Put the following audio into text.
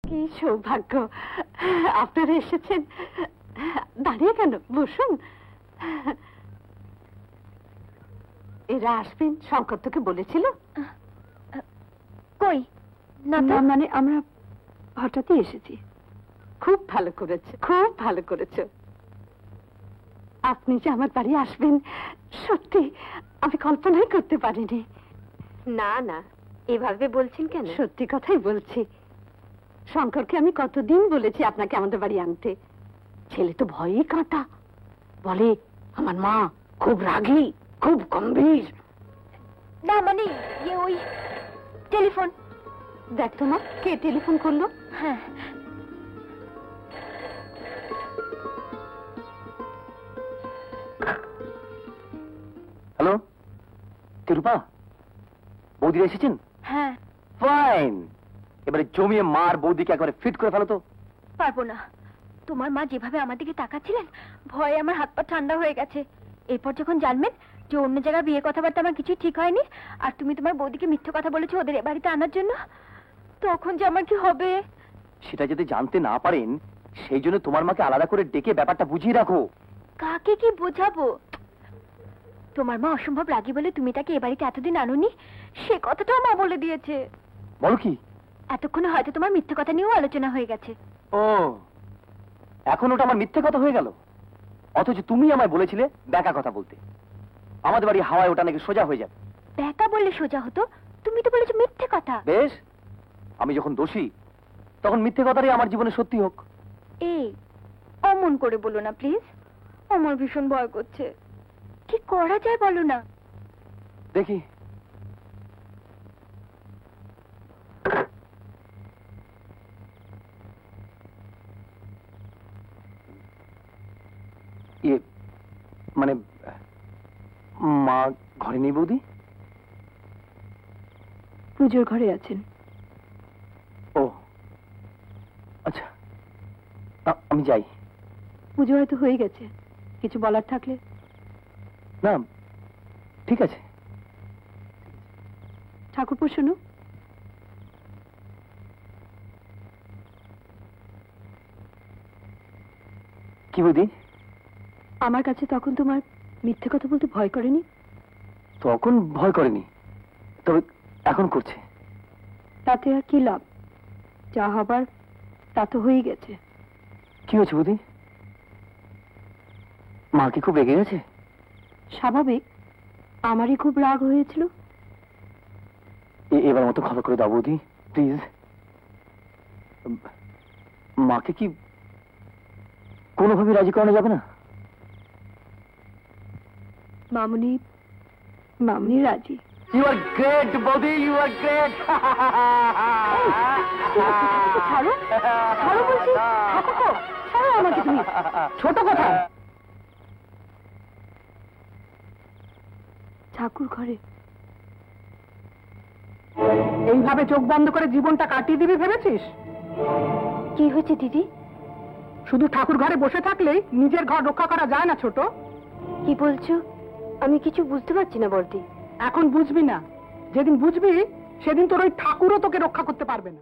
কি সৌভাগ্য আপনারা এসেছেন। দাঁড়িয়ে কেন, বসুন। এরা আসবেন, শঙ্কর তোকে বলেছিল? কই না তো, মানে আমরা হঠাৎই এসেছি। খুব ভালো করেছে, খুব ভালো করেছে। আপনি যে আমার বাড়ি আসবেন, সত্যি আমি কল্পনাই করতে পারিনি। না না, এভাবে বলছেন কেন? সত্যি কথাই বলছি। শঙ্করকে আমি কতদিন বলেছি আপনাকে আমাদের বাড়ি আনতে। ছেলে তো ভয়েই কাঁটা, বলে আমার মা খুব রাগী, খুব গম্ভীর। না মানে ওই টেলিফোন। দেখতো মা, কে টেলিফোন করলো? হ্যাঁ, হ্যালো, কে রূপা? বৌদিরা এসেছেন? হ্যাঁ। ফাইন, এবারে জমিয়ে মার বৌদিকে একবারে ফিট করে ফেলো তো। পারবো না। তোমার মা যেভাবে আমার দিকে তাকাচ্ছিলেন, ভয়ে আমার হাত পা ঠান্ডা হয়ে গেছে। এরপর যখন জানবেন যে অন্য জায়গায় বিয়ে কথাবার্তা আমার কিছুই ঠিক হয়নি, আর তুমি তোমার বৌদিকে মিথ্যে কথা বলেছো ওদের এ বাড়িতে আনার জন্য, তখন যে আমার কি হবে? সেটা যদি জানতে না পারেন, সেই জন্য তোমার মাকে আলাদা করে ডেকে ব্যাপারটা বুঝিয়ে রাখো। কাকে কি বোঝাবো? তোমার মা অসম্ভব রাগী বলে তুমি তাকে এ বাড়িতে এতদিন আনোনি, সে কথাটাও মা বলে দিয়েছে। বলো কি? এতক্ষণে হয়তো তোমার মিথ্যে কথা নিয়েও আলোচনা হয়ে গেছে। ও, এখন ওটা আমার মিথ্যে কথা হয়ে গেল? অথচ তুমি আমায় বলেছিলে ব্যাকা কথা বলতে। আমাদের বাড়ি হাওয়ায় ওটা নাকি সোজা হয়ে যাবে। ব্যাকা বললে সোজা হতো, তুমি তো বলেছো মিথ্যে কথা। বেশ, আমি যখন দোষী, তখন মিথ্যে কথাটাই আমার জীবনে সত্যি হোক। এই অমন করে বলো না প্লিজ, আমার ভীষণ ভয় করছে। কি করা যায় বলো না? দেখি। ইয়ে মানে মা ঘরে নেই বৌদি? পুজোর ঘরে আছেন। ও আচ্ছা, আমি যাই। পুজো হয়তো হয়ে গেছে, কিছু বলার থাকলে। না, ঠিক আছে। ঠাকুরপো শুনো, কি বৌদি? আমার কাছে তখন তোমার মিথ্যে কথা বলতে ভয় করেনি? তখন ভয় করেনি, তবে এখন করছে। তাতে আর কি লাভ? যা হবার তা তো হয়ে গেছে। কি হয়েছে বৌদি? মা কি খুব রেগে গেছে? স্বাভাবিক, আমারই খুব রাগ হয়েছিল। এবার মতো ক্ষমা করে দাও বৌদি, প্লিজ। মাকে কি কোনোভাবে রাজি করানো যাবে না? মামুনি, মামুনি রাজি। ইউ আর গ্রেট বৌদি, ইউ আর গ্রেট। ছাড়ো, ছাড়ো বলছি। ঠাকুরপো, ছাড়ো আমাকে তুমি। ছোট কথা। ঠাকুর ঘরে এইভাবে চোখ বন্ধ করে জীবনটা কাটিয়ে দিবি ভেবেছিস? কি হয়েছে দিদি? শুধু ঠাকুর ঘরে বসে থাকলেই নিজের ঘর রক্ষা করা যায় না ছোট। কি বলছো? আমি কিছু বুঝতে পারছি না বর্দি। এখন বুঝবি না, যেদিন বুঝবি সেদিন তোর ওই ঠাকুরও তোকে রক্ষা করতে পারবে না।